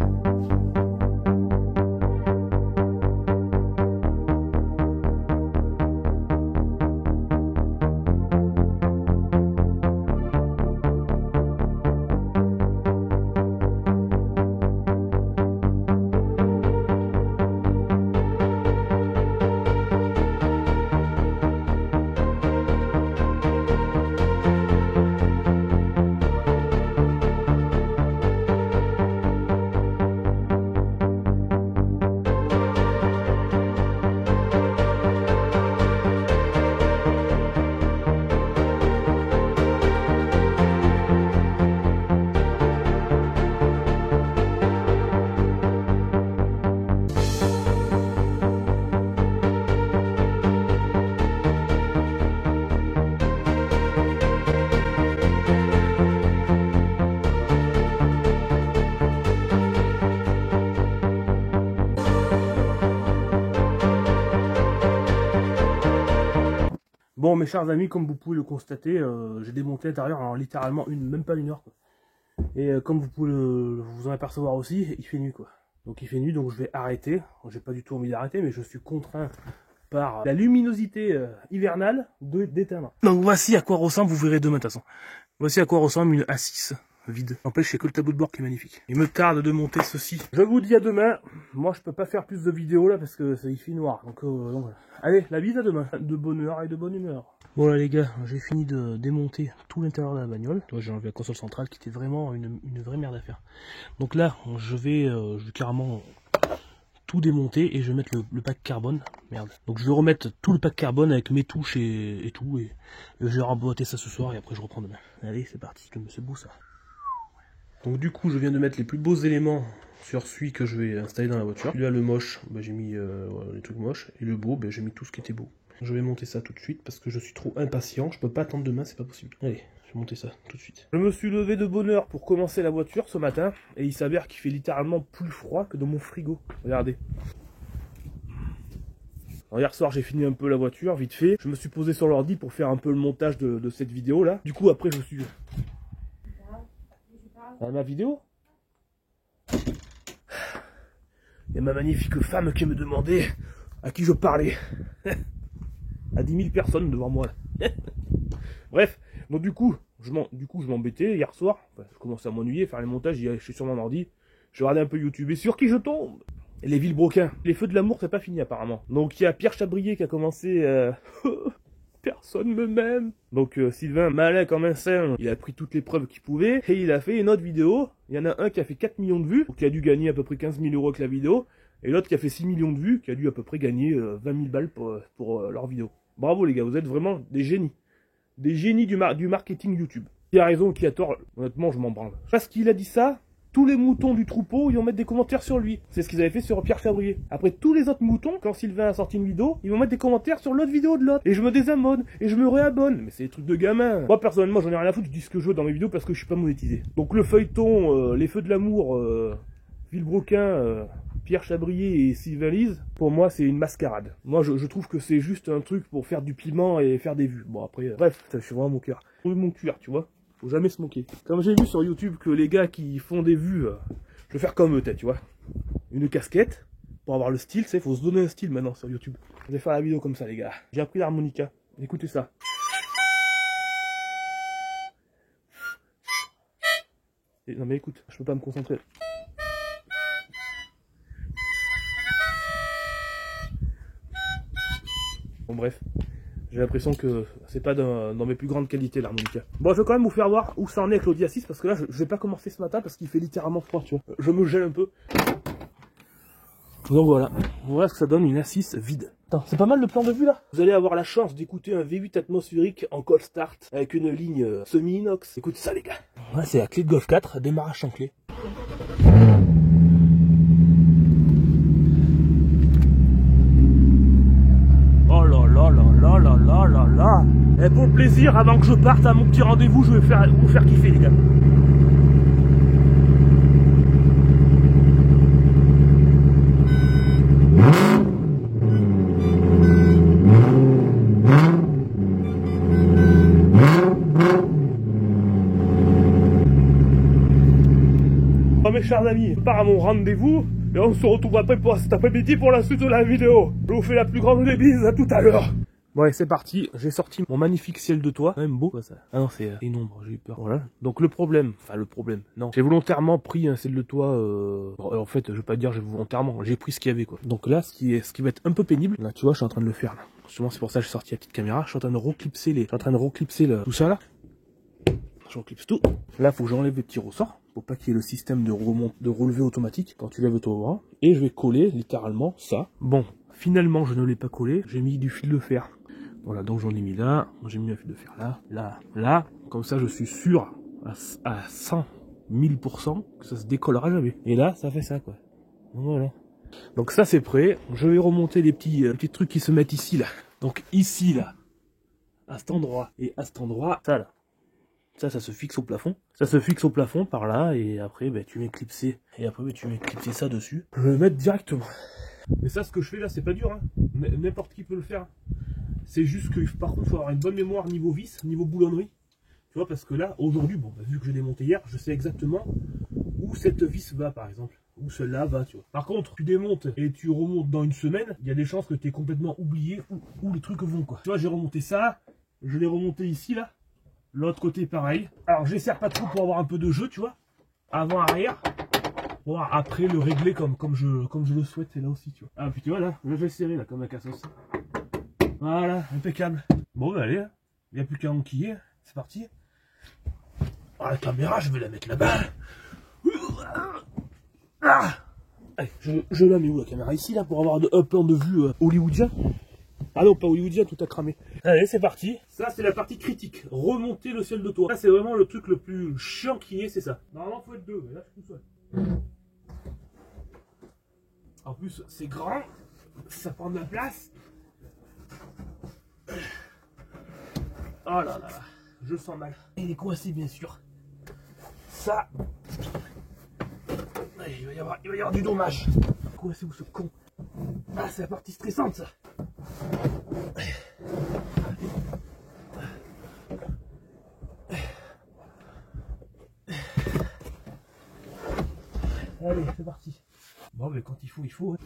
A: Bon, mes chers amis, comme vous pouvez le constater, j'ai démonté l'intérieur en littéralement même pas une heure, quoi. Et comme vous pouvez vous en apercevoir aussi, il fait nuit, quoi. Donc il fait nuit, donc je vais arrêter. J'ai pas du tout envie d'arrêter, mais je suis contraint par la luminosité hivernale d'éteindre. Donc voici à quoi ressemble, vous verrez demain de toute façon. Voici à quoi ressemble une A6 vide. N'empêche, c'est que le tableau de bord qui est magnifique. Il me tarde de monter ceci. Je vous dis à demain. Moi, je peux pas faire plus de vidéos là parce que il fait noir. Donc voilà. Allez, la bise à demain. De bonne heure et de bonne humeur. Bon là les gars, j'ai fini de démonter tout l'intérieur de la bagnole. J'ai enlevé la console centrale qui était vraiment une vraie merde à faire. Donc là, je vais carrément tout démonter et je vais mettre le pack carbone. Merde. Donc je vais remettre tout le pack carbone avec mes touches et tout. Et je vais remboîter ça ce soir et après je reprends demain. Allez, c'est parti. C'est beau ça. Donc du coup, je viens de mettre les plus beaux éléments sur celui que je vais installer dans la voiture. Celui-là, le moche, j'ai mis les trucs moches. Et le beau, j'ai mis tout ce qui était beau. Je vais monter ça tout de suite parce que je suis trop impatient. Je peux pas attendre demain, c'est pas possible. Allez, je vais monter ça tout de suite. Je me suis levé de bonne heure pour commencer la voiture ce matin. Et il s'avère qu'il fait littéralement plus froid que dans mon frigo. Regardez. Alors, hier soir, j'ai fini un peu la voiture, vite fait. Je me suis posé sur l'ordi pour faire un peu le montage de cette vidéo là. Du coup, après, je suis... ma vidéo. Il y a ma magnifique femme qui me demandait à qui je parlais. À 10 000 personnes devant moi. Bref, donc du coup, je m'embêtais hier soir. Enfin, je commençais à m'ennuyer, faire les montages, je suis sur mon ordi. Je regardais un peu YouTube et sur qui je tombe? Et les Villebroquins. Les feux de l'amour, c'est pas fini apparemment. Donc il y a Pierre Chabrier qui a commencé... Personne me m'aime. Donc Sylvain, malin comme un saint, il a pris toutes les preuves qu'il pouvait. Et il a fait une autre vidéo. Il y en a un qui a fait 4 millions de vues, qui a dû gagner à peu près 15 000 € avec la vidéo. Et l'autre qui a fait 6 millions de vues, qui a dû à peu près gagner 20 000 balles pour leur vidéo. Bravo les gars, vous êtes vraiment des génies. Des génies du marketing YouTube. Qui a raison, qui a tort, honnêtement je m'en branle. Parce qu'il a dit ça, tous les moutons du troupeau, ils vont mettre des commentaires sur lui. C'est ce qu'ils avaient fait sur Pierre Chabrier. Après, tous les autres moutons, quand Sylvain a sorti une vidéo, ils vont mettre des commentaires sur l'autre vidéo de l'autre. Et je me désabonne, et je me réabonne. Mais c'est des trucs de gamin. Moi, personnellement, j'en ai rien à foutre, je dis ce que je veux dans mes vidéos parce que je suis pas monétisé. Donc le feuilleton, les feux de l'amour, Villebroquin, Pierre Chabrier et Sylvain Lise, pour moi, c'est une mascarade. Moi, je trouve que c'est juste un truc pour faire du piment et faire des vues. Bon, après, bref, je suis vraiment mon cœur. Mon cuir, tu vois. Faut jamais se moquer. Comme j'ai vu sur YouTube que les gars qui font des vues, je vais faire comme eux, tu vois. Une casquette, pour avoir le style, il faut se donner un style maintenant sur YouTube. Je vais faire la vidéo comme ça, les gars. J'ai appris l'harmonica. Écoutez ça. Et, non mais écoute, je peux pas me concentrer. Bon bref, j'ai l'impression que c'est pas dans mes plus grandes qualités l'harmonica. Bon, je vais quand même vous faire voir où ça en est avec l'Audi A6 parce que là je vais pas commencer ce matin parce qu'il fait littéralement froid, tu vois. Je me gèle un peu. Donc voilà ce que ça donne une A6 vide. C'est pas mal le plan de vue là. Vous allez avoir la chance d'écouter un V8 atmosphérique en cold start avec une ligne semi-inox. Écoutez ça les gars. Là c'est la clé de Golf 4, démarrage sans clé. Oh là là là là là là là là. Et pour le plaisir, avant que je parte à mon petit rendez-vous, je vais vous faire kiffer les gars. Mes chers amis, je pars à mon rendez-vous et on se retrouve après pour cet après-midi pour la suite de la vidéo. Je vous fais la plus grande des bises, à tout à l'heure. Bon allez c'est parti, j'ai sorti mon magnifique ciel de toit, quand même beau quoi ça. Ah non c'est une ombre, j'ai eu peur. Voilà. Donc le problème, non, j'ai volontairement pris un ciel de toit, en fait je vais pas dire j'ai volontairement, j'ai pris ce qu'il y avait quoi. Donc là ce qui va être un peu pénible, là tu vois je suis en train de le faire là. Justement c'est pour ça que j'ai sorti la petite caméra, je suis en train de reclipser tout ça là. Je reclipse tout. Là faut que j'enlève les petits ressorts. Pour pas qu'il y ait le système de relevé automatique quand tu lèves ton bras. Et je vais coller littéralement ça. Bon, finalement je ne l'ai pas collé, j'ai mis du fil de fer. Voilà, donc j'en ai mis là, j'ai mis un fil de fer là. Comme ça je suis sûr à 100 000% que ça se décollera jamais. Et là, ça fait ça quoi. Voilà. Donc ça c'est prêt. Je vais remonter les petits trucs qui se mettent ici là. Donc ici là, à cet endroit et à cet endroit, ça là. Ça se fixe au plafond. Ça se fixe au plafond par là et après ben, tu mets clipsé. Et après ben, tu mets clipsé ça dessus. Je vais le mettre directement. Mais ça ce que je fais là c'est pas dur hein. N'importe qui peut le faire. C'est juste que par contre il faut avoir une bonne mémoire niveau vis, niveau boulonnerie. Tu vois parce que là aujourd'hui, bon bah, vu que j'ai démonté hier, je sais exactement où cette vis va par exemple. Où celle-là va tu vois. Par contre tu démontes et tu remontes dans une semaine, il y a des chances que tu aies complètement oublié où les trucs vont quoi. Tu vois j'ai remonté ça, je l'ai remonté ici là. L'autre côté pareil. Alors je les serre pas trop pour avoir un peu de jeu, tu vois. Avant, arrière. Bon, après le régler comme je le souhaite, c'est là aussi, tu vois. Ah puis tu vois là, je vais serrer là comme la cassos. Voilà, impeccable. Bon bah allez, il n'y a plus qu'à enquiller, c'est parti. Ah, la caméra, je vais la mettre là-bas. Ah allez, je la mets où la caméra? Ici là pour avoir un plan de vue hollywoodien. Ah non, pas hollywoodien, tout a cramé. Allez, c'est parti. Ça, c'est la partie critique. Remonter le ciel de toit. Ça, c'est vraiment le truc le plus chiant qui est, c'est ça. Normalement, il faut être deux, mais là, je suis tout seul. En plus, c'est grand. Ça prend de la place. Oh là là. Je le sens mal. Il est coincé, bien sûr. Ça. Allez, il va y avoir du dommage. Coincé où ce con? Ah, c'est la partie stressante, ça. Allez, c'est parti. Bon, mais quand il faut.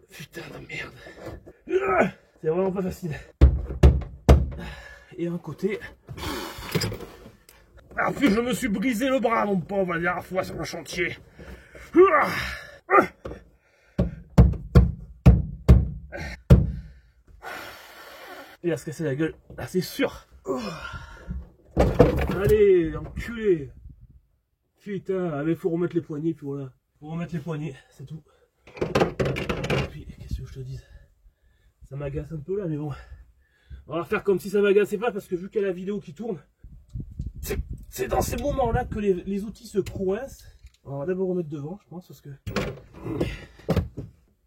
A: Putain de merde. C'est vraiment pas facile. Et un côté. Ah, puis je me suis brisé le bras, mon pauvre, la dernière fois sur le chantier. Il va se casser la gueule, ah, c'est sûr. Allez, enculé. Putain, il faut remettre les poignées, puis voilà. Faut remettre les poignées, c'est tout. Et puis, qu'est-ce que je te dis? Ça m'agace un peu là, mais bon. On va faire comme si ça m'agaçait pas, parce que vu qu'il y a la vidéo qui tourne, c'est dans ces moments-là que les outils se coincent. On va d'abord remettre devant, je pense, parce que...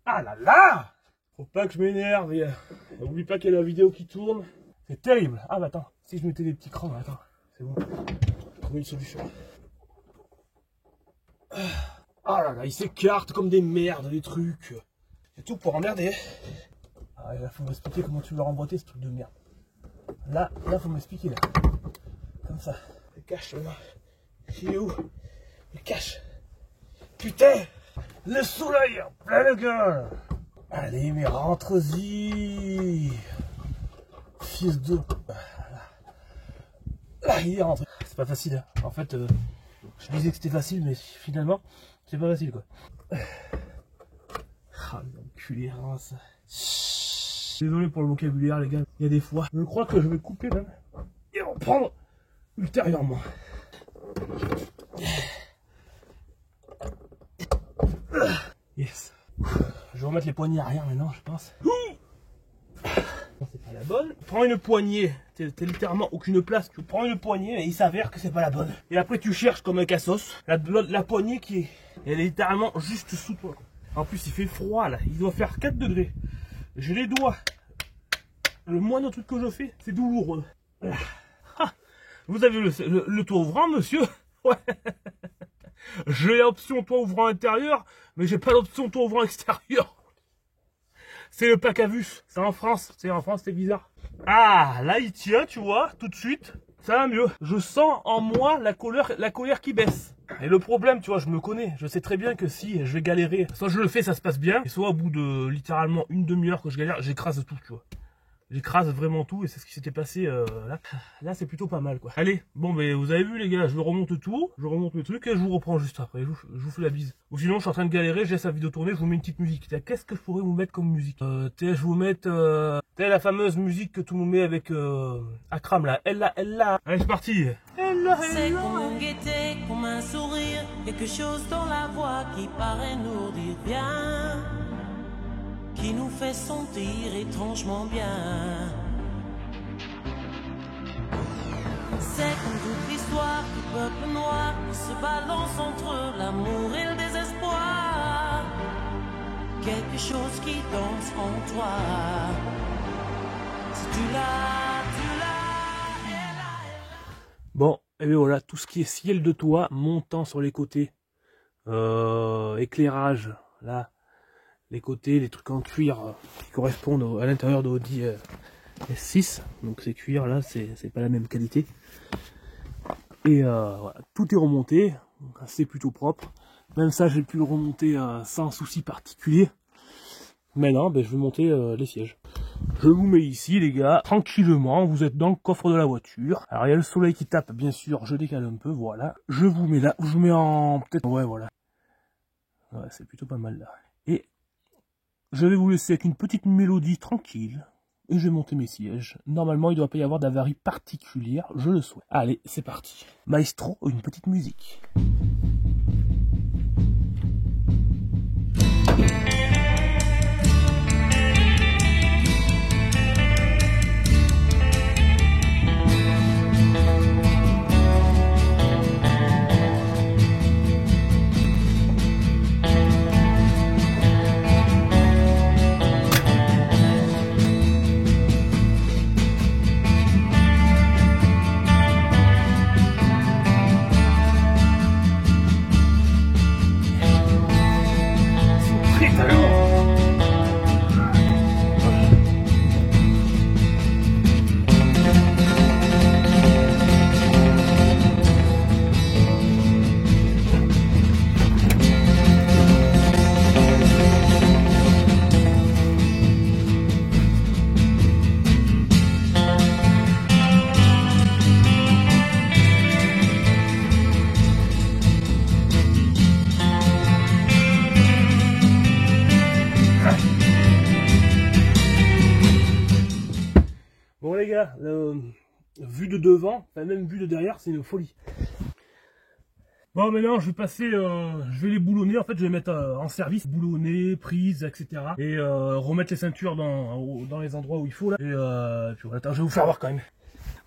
A: Ah là là! Faut pas que je m'énerve, et n'oublie pas qu'il y a la vidéo qui tourne. C'est terrible. Ah bah attends, si je mettais des petits crans, attends, c'est bon. J'ai trouvé une solution. Ah là là, ils s'écartent comme des merdes, les trucs. C'est tout pour emmerder. Ah, là, faut m'expliquer comment tu veux remboîter ce truc de merde. Là, faut m'expliquer, là. Comme ça. Le cache, là. Il est où? Le cache. Putain! Le soleil plein de gueule! Allez, mais rentre-y! Fils de... Là, il est rentré. c'est pas facile. Hein. En fait, je disais que c'était facile, mais finalement, c'est pas facile quoi. Ah, l'enculé, ça. Désolé pour le vocabulaire, les gars. Il y a des fois, je crois que je vais couper même et reprendre ultérieurement. Yes. Je vais remettre les poignées arrière maintenant, je pense. C'est pas la bonne. Prends une poignée, t'es littéralement aucune place. Tu prends une poignée et il s'avère que c'est pas la bonne. Et après tu cherches comme un cassos la poignée qui est, elle est littéralement juste sous toi. En plus il fait froid là, il doit faire 4 degrés. J'ai les doigts. Le moindre truc que je fais, c'est douloureux. Ah, vous avez le toit ouvrant, monsieur? Ouais. J'ai l'option toit ouvrant intérieur, mais j'ai pas l'option toit ouvrant extérieur. C'est le Pacavus, c'est en France, c'est bizarre. Ah, là il tient, tu vois, tout de suite, ça va mieux. Je sens en moi la colère qui baisse. Et le problème, tu vois, je me connais, je sais très bien que si je vais galérer, soit je le fais, ça se passe bien, et soit au bout de littéralement une demi-heure que je galère, j'écrase tout, tu vois. J'écrase vraiment tout et c'est ce qui s'était passé là. Là c'est plutôt pas mal quoi. Allez, bon ben vous avez vu les gars, je remonte tout, je remonte le truc et je vous reprends juste après, je vous fais la bise. Ou sinon je suis en train de galérer, j'ai sa vidéo tournée, je vous mets une petite musique. Qu'est-ce que je pourrais vous mettre comme musique? Je vous mettre la fameuse musique que tout le monde met avec Akram là, elle là. Allez c'est parti.
H: C'est comme une gaieté, comme un sourire, quelque chose dans la voix qui paraît nous dire bien, qui nous fait sentir étrangement bien. C'est comme toute l'histoire du peuple noir qui se balance entre l'amour et le désespoir. Quelque chose qui danse en toi. Si tu l'as, elle a.
A: Bon, et bien voilà, tout ce qui est ciel de toit, montant sur les côtés, éclairage, là. Les côtés, les trucs en cuir qui correspondent à l'intérieur de Audi S6. Donc ces cuirs là, c'est pas la même qualité. Et voilà, tout est remonté, c'est plutôt propre. Même ça, j'ai pu le remonter sans souci particulier. Maintenant, ben, je vais monter les sièges. Je vous mets ici les gars, tranquillement, vous êtes dans le coffre de la voiture. Alors il y a le soleil qui tape, bien sûr, je décale un peu, voilà. Je vous mets là, je vous mets en... peut-être... Ouais, voilà. Ouais, c'est plutôt pas mal là. Et... je vais vous laisser avec une petite mélodie tranquille et je vais monter mes sièges. Normalement, il ne doit pas y avoir d'avarie particulière, je le souhaite. Allez, c'est parti. Maestro, une petite musique. Bon les gars, vue de devant, enfin même vue de derrière, c'est une folie. Bon maintenant je vais passer, je vais les boulonner, en fait je vais mettre en service, boulonner, prise, etc. Et remettre les ceintures dans les endroits où il faut là. Et puis voilà, attends, je vais vous faire voir quand même.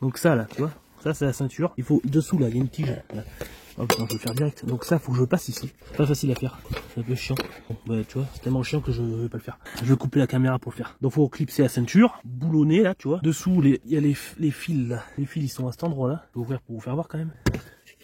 A: Donc ça là, tu vois, ça c'est la ceinture. Il faut dessous là, il y a une tige. Là. Hop, non, je vais le faire direct. Donc ça, faut que je passe ici. Pas facile à faire. C'est un peu chiant. Bon, bah, tu vois, c'est tellement chiant que je vais pas le faire. Je vais couper la caméra pour le faire. Donc faut clipser la ceinture, boulonner là, tu vois. Dessous, il y a les fils là. Les fils, ils sont à cet endroit-là. Je vais ouvrir pour vous faire voir quand même.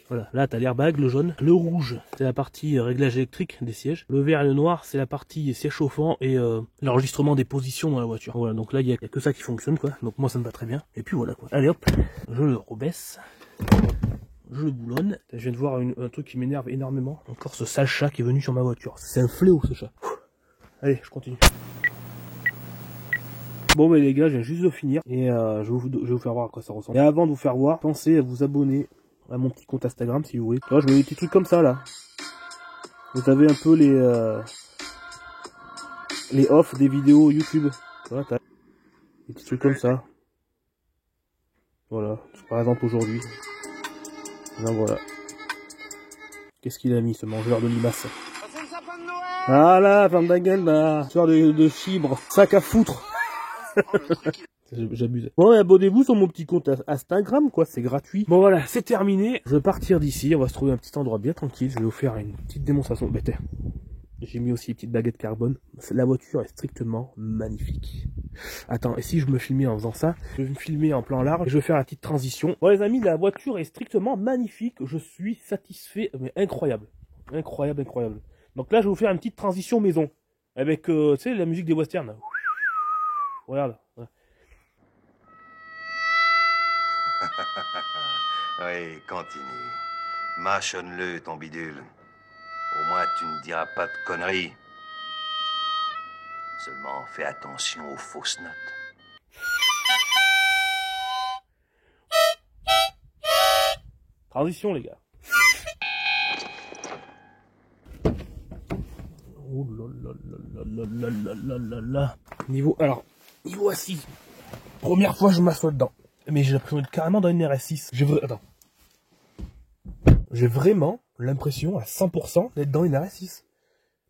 A: Voilà, là t'as l'airbag, le jaune. Le rouge, c'est la partie réglage électrique des sièges. Le vert et le noir, c'est la partie siège chauffant et l'enregistrement des positions dans la voiture. Voilà, donc là il y a que ça qui fonctionne quoi. Donc moi ça me va très bien. Et puis voilà quoi. Allez hop, je le rebaisse. Je le boulonne. Je viens de voir un truc qui m'énerve énormément. Encore ce sale chat qui est venu sur ma voiture. C'est un fléau ce chat. Allez, je continue. Bon bah les gars, je viens juste de finir. Et je vais vous faire voir à quoi ça ressemble. Et avant de vous faire voir, pensez à vous abonner à mon petit compte Instagram si vous voulez. Là, je mets des petits trucs comme ça là. Vous avez un peu les off des vidéos YouTube. Voilà, t'as des petits trucs comme ça. Voilà, par exemple aujourd'hui. Ben voilà. Qu'est-ce qu'il a mis ce mangeur de limaces? Ah là, femme de gueule, là. Soir de fibre. Sac à foutre. J'abuse. Bon, abonnez-vous sur mon petit compte Instagram, quoi, c'est gratuit. Bon voilà, c'est terminé. Je vais partir d'ici, on va se trouver un petit endroit bien tranquille. Je vais vous faire une petite démonstration. Bah, j'ai mis aussi une petite baguette carbone. La voiture est strictement magnifique. Attends, et si je me filmais en faisant ça, je vais me filmer en plan large et je vais faire la petite transition. Bon les amis, la voiture est strictement magnifique. Je suis satisfait, mais incroyable. Incroyable, incroyable. Donc là, je vais vous faire une petite transition maison. Avec, tu sais, la musique des westerns. Regarde.
I: Oui, continue. Mâchonne-le, ton bidule. Au moins, tu ne diras pas de conneries. Seulement, fais attention aux fausses notes.
A: Transition, les gars. Oh là. Niveau assis. Première fois, je m'assois dedans. Mais j'ai l'impression d'être carrément dans une RS6. J'ai vraiment l'impression à 100% d'être dans une RS6.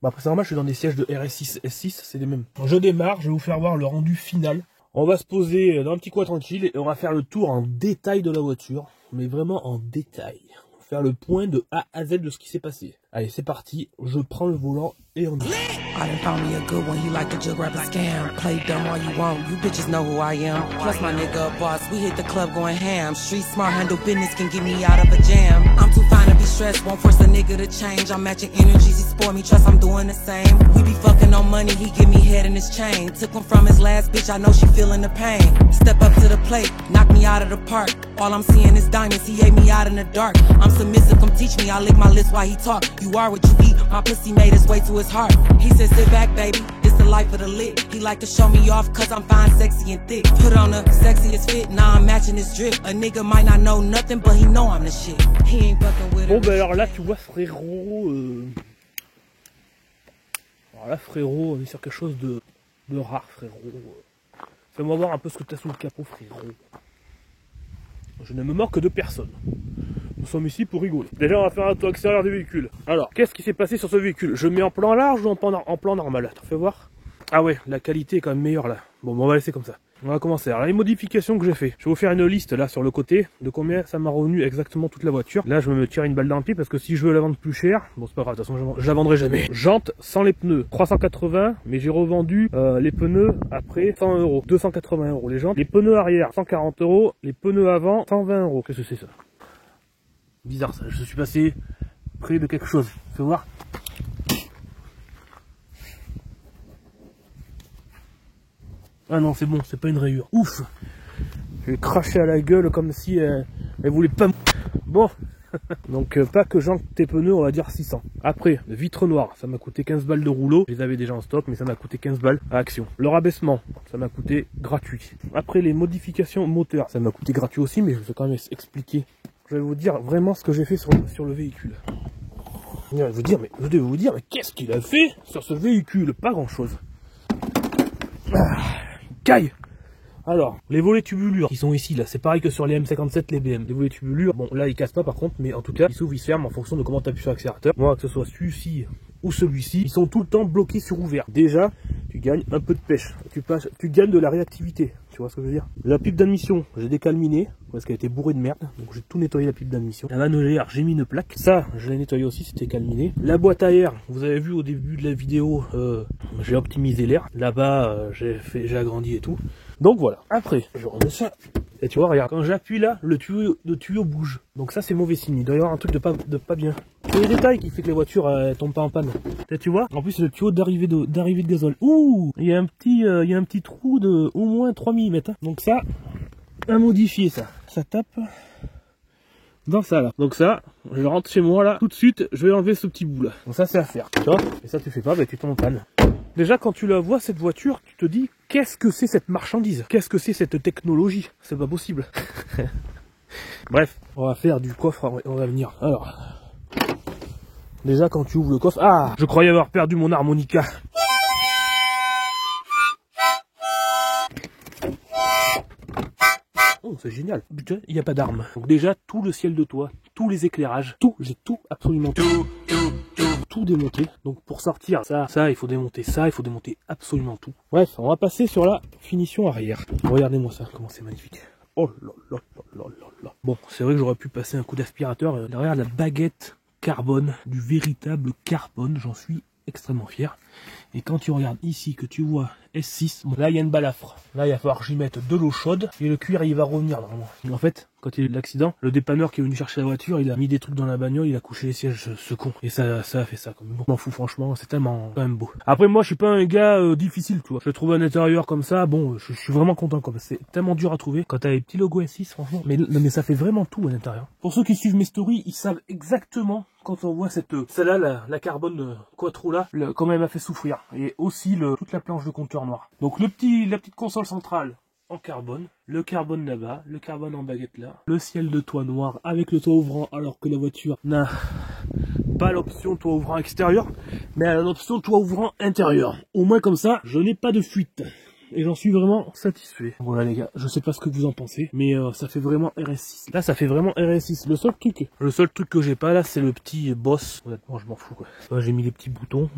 A: Bah après c'est normal, je suis dans des sièges de RS6, S6, c'est les mêmes. Je démarre, je vais vous faire voir le rendu final. On va se poser dans un petit coin tranquille et on va faire le tour en détail de la voiture. Mais vraiment en détail. Faire le point de A à Z de ce qui s'est passé. Allez, c'est parti, je prends le volant et on y va.
H: I done found me a good one, he like a jug rapper scam. Play dumb all you want, you bitches know who I am. Plus my nigga a boss, we hit the club going ham. Street smart, handle business, can get me out of a jam. I'm too fine to be stressed, won't force a nigga to change. I'm matching energies, he spoil me, trust I'm doing the same. We be fucking on money, he give me head in his chain. Took him from his last bitch, I know she feeling the pain. Step up to the plate, knock me out of the park. All I'm seeing is diamonds, he ate me out in the dark. I'm submissive, come teach me, I lick my lips while he talk. You are what you eat, my pussy made its way to his heart. He said sit back baby, it's the life of the lit. He like to show me off cause I'm fine, sexy and thick. Put on the sexiest fit, now I'm matching his drip. A nigga might not know nothing but he know I'm the shit. He ain't fucking with
A: Bon bah alors là tu vois frérot, alors là frérot, on est sur quelque chose de rare frérot. Fais-moi voir un peu ce que t'as sous le capot frérot. Je ne me moque que de personne. Nous sommes ici pour rigoler. Déjà on va faire un tour extérieur du véhicule. Alors, qu'est-ce qui s'est passé sur ce véhicule? Je mets en plan large ou en plan normal? T'en fais voir? Ah ouais, la qualité est quand même meilleure là. Bon, on va laisser comme ça. On va commencer. Alors les modifications que j'ai fait. Je vais vous faire une liste là sur le côté de combien ça m'a revenu exactement toute la voiture. Là je vais me tirer une balle dans le pied parce que si je veux la vendre plus cher, bon c'est pas grave, de toute façon je la vendrai jamais. Jantes sans les pneus, 380, mais j'ai revendu les pneus après 100 €. 280 € les jantes. Les pneus arrière 140 €, les pneus avant 120 €. Qu'est-ce que c'est ça? Bizarre ça, je suis passé près de quelque chose. Fais voir. Ah non, c'est bon, c'est pas une rayure. Ouf! Je vais cracher à la gueule comme si elle voulait pas... Bon. Donc, pas que jante tes pneus, on va dire 600. Après, le vitre noir, ça m'a coûté 15 balles de rouleau. Je les avais déjà en stock, mais ça m'a coûté 15 balles à Action. Le rabaissement, ça m'a coûté gratuit. Après, les modifications moteur, ça m'a coûté gratuit aussi, mais je vais quand même expliquer. Je vais vous dire vraiment ce que j'ai fait sur le véhicule. Je vais vous dire, mais qu'est-ce qu'il a fait sur ce véhicule? Pas grand-chose. Caille. Alors, les volets tubulures qui sont ici, là, c'est pareil que sur les M57, les BM. Les volets tubulures, bon, là, ils cassent pas par contre, mais en tout cas, ils s'ouvrent, ils se ferment en fonction de comment tu appuies sur l'accélérateur. Moi, que ce soit celui-ci ou celui-ci, ils sont tout le temps bloqués sur ouvert. Déjà, tu gagnes un peu de pêche. Tu gagnes de la réactivité. Tu vois ce que je veux dire? La pipe d'admission, j'ai décalminé parce qu'elle était bourrée de merde. Donc j'ai tout nettoyé la pipe d'admission. La manœuvre, j'ai mis une plaque. Ça, je l'ai nettoyé aussi, c'était calminé. La boîte à air, vous avez vu au début de la vidéo, j'ai optimisé l'air. Là-bas, j'ai agrandi et tout. Donc voilà. Après, je remets ça. Et tu vois, regarde, quand j'appuie là, le tuyau bouge. Donc ça, c'est mauvais signe. Il doit y avoir un truc de pas bien. C'est les détails qui fait que les voitures tombent pas en panne. Et tu vois, en plus, c'est le tuyau d'arrivée de gazole. Ouh, il y a un petit trou de au moins 3 mm. Hein. Donc ça, à modifier ça. Ça tape dans ça là. Donc ça, je rentre chez moi là. Tout de suite, je vais enlever ce petit bout là. Donc ça, c'est à faire. Tu vois, et ça, tu fais pas, bah tu tombes en panne. Déjà, quand tu la vois, cette voiture, tu te dis, qu'est-ce que c'est cette marchandise? Qu'est-ce que c'est cette technologie? C'est pas possible. Bref, on va faire du coffre, on va venir. Alors, déjà quand tu ouvres le coffre... Ah, je croyais avoir perdu mon harmonica. Oh, c'est génial. Putain, il n'y a pas d'armes. Donc déjà, tout le ciel de toit, tous les éclairages, tout, j'ai tout, absolument tout démonté. Donc pour sortir, ça, il faut démonter ça, il faut démonter absolument tout. Bref, on va passer sur la finition arrière. Regardez-moi ça, comment c'est magnifique. Oh là là là là là là. Bon, c'est vrai que j'aurais pu passer un coup d'aspirateur. Regarde la baguette carbone, du véritable carbone, j'en suis extrêmement fier. Et quand tu regardes ici, que tu vois S6, bon, là il y a une balafre. Là il va falloir que j'y mette de l'eau chaude et le cuir il va revenir normalement. En fait, quand il y a eu l'accident, le dépanneur qui est venu chercher la voiture, il a mis des trucs dans la bagnole, il a couché les sièges, ce con. Et ça a fait ça comme bon. Je m'en fous franchement, c'est tellement quand même beau. Après moi je suis pas un gars difficile, tu vois. Je trouve un intérieur comme ça, bon, je suis vraiment content quoi. C'est tellement dur à trouver quand t'as les petits logos S6 franchement. Mais ça fait vraiment tout à l'intérieur. Pour ceux qui suivent mes stories, ils savent exactement quand on voit celle-là, la carbone quattro là, comment elle m'a fait souffrir. Et aussi toute la planche de compteur noir. Donc la petite console centrale en carbone, le carbone là-bas, le carbone en baguette là, le ciel de toit noir avec le toit ouvrant alors que la voiture n'a pas l'option toit ouvrant extérieur, mais elle a l'option toit ouvrant intérieur. Au moins comme ça, je n'ai pas de fuite. Et j'en suis vraiment satisfait. Voilà les gars, je sais pas ce que vous en pensez, mais ça fait vraiment RS6. Là ça fait vraiment RS6. Le seul truc que j'ai pas là, c'est le petit boss. Honnêtement je m'en fous quoi. Là, j'ai mis les petits boutons.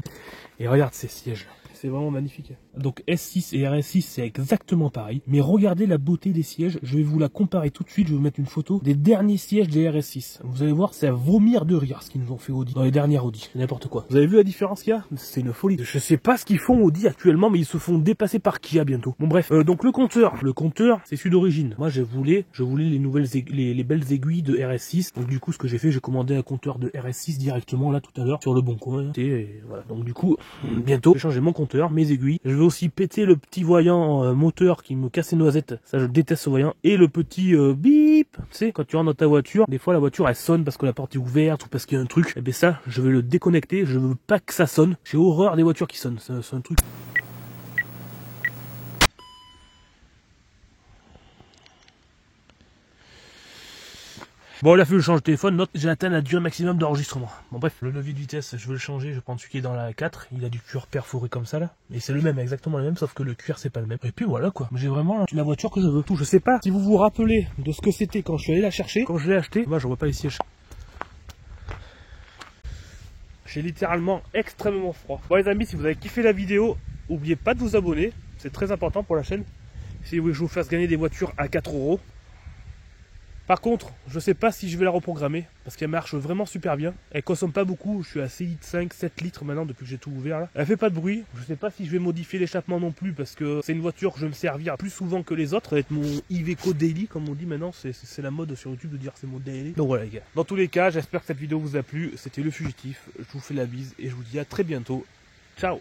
A: Et regarde ces sièges. C'est vraiment magnifique. Donc S6 et RS6 c'est exactement pareil. Mais regardez la beauté des sièges. Je vais vous la comparer tout de suite. Je vais vous mettre une photo des derniers sièges des RS6. Vous allez voir, c'est à vomir de rire ce qu'ils nous ont fait Audi. Dans les dernières Audi. N'importe quoi. Vous avez vu la différence qu'il y a? C'est une folie. Je sais pas ce qu'ils font Audi actuellement, mais ils se font dépasser par Kia bientôt. Bon bref. Donc le compteur c'est celui d'origine. Moi je voulais les nouvelles les belles aiguilles de RS6. Donc du coup ce que j'ai fait, j'ai commandé un compteur de RS6 directement là tout à l'heure sur le bon coin. Et voilà. Donc du coup bientôt je vais changer mon compteur, mes aiguilles. Je vais aussi péter le petit voyant moteur qui me casse les noisettes. Ça je déteste ce voyant. Et le petit bip. Tu sais, quand tu rentres dans ta voiture, des fois la voiture elle sonne parce que la porte est ouverte ou parce qu'il y a un truc. Et bien ça, je vais le déconnecter. Je veux pas que ça sonne. J'ai horreur des voitures qui sonnent. C'est un truc. Bon, il a fallu changer de téléphone, j'ai atteint la durée maximum d'enregistrement. Bon bref, le levier de vitesse, je vais le changer, je vais prendre celui qui est dans la 4, il a du cuir perforé comme ça là. Et c'est le même, exactement le même, sauf que le cuir c'est pas le même. Et puis voilà quoi, j'ai vraiment la voiture que je veux. Je sais pas si vous vous rappelez de ce que c'était quand je suis allé la chercher, quand je l'ai acheté. Moi je vois pas les sièges. J'ai littéralement extrêmement froid. Bon les amis, si vous avez kiffé la vidéo, n'oubliez pas de vous abonner, c'est très important pour la chaîne. Si vous voulez que je vous fasse gagner des voitures à 4 €. Par contre, je sais pas si je vais la reprogrammer, parce qu'elle marche vraiment super bien. Elle consomme pas beaucoup, je suis à 7 litres maintenant depuis que j'ai tout ouvert là. Elle fait pas de bruit, je sais pas si je vais modifier l'échappement non plus, parce que c'est une voiture que je vais me servir plus souvent que les autres. Ça va être mon Iveco Daily, comme on dit maintenant, c'est la mode sur YouTube de dire c'est mon daily. Donc voilà les gars. Dans tous les cas, j'espère que cette vidéo vous a plu. C'était Le Fugitif, je vous fais la bise et je vous dis à très bientôt. Ciao.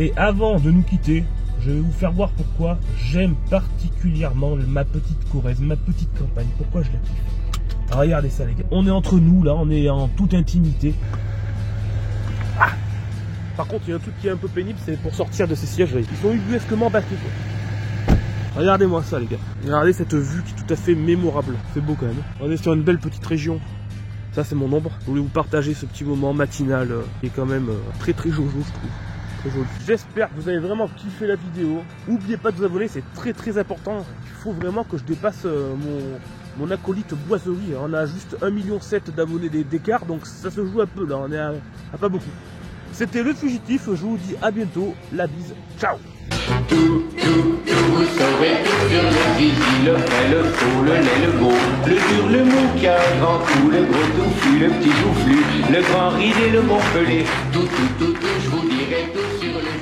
A: Et avant de nous quitter, je vais vous faire voir pourquoi j'aime particulièrement ma petite Corrèze, ma petite campagne. Pourquoi je la kiffe. Alors regardez ça les gars. On est entre nous là, on est en toute intimité. Ah, par contre il y a un truc qui est un peu pénible, c'est pour sortir de ces sièges là. Ils sont ubuesquement battus quoi. Regardez-moi ça les gars. Regardez cette vue qui est tout à fait mémorable. C'est beau quand même. On est sur une belle petite région. Ça c'est mon ombre. Je voulais vous partager ce petit moment matinal qui est quand même très très jojo je trouve. J'espère que vous avez vraiment kiffé la vidéo. N'oubliez pas de vous abonner, c'est très très important. Il faut vraiment que je dépasse mon acolyte boiserie. On a juste 1,7 million d'abonnés d'écart, donc ça se joue un peu là, on est à pas beaucoup. C'était Le Fugitif, je vous dis à bientôt, la bise, ciao.
J: Tout, vous saurez tout sur le zizi, le vrai, le faux, le laid, le beau, le dur, le mou, qui a un grand coup, le gros touffu, le petit joufflu, le grand ridé, le bon pelé. Tout, je vous dirai tout sur le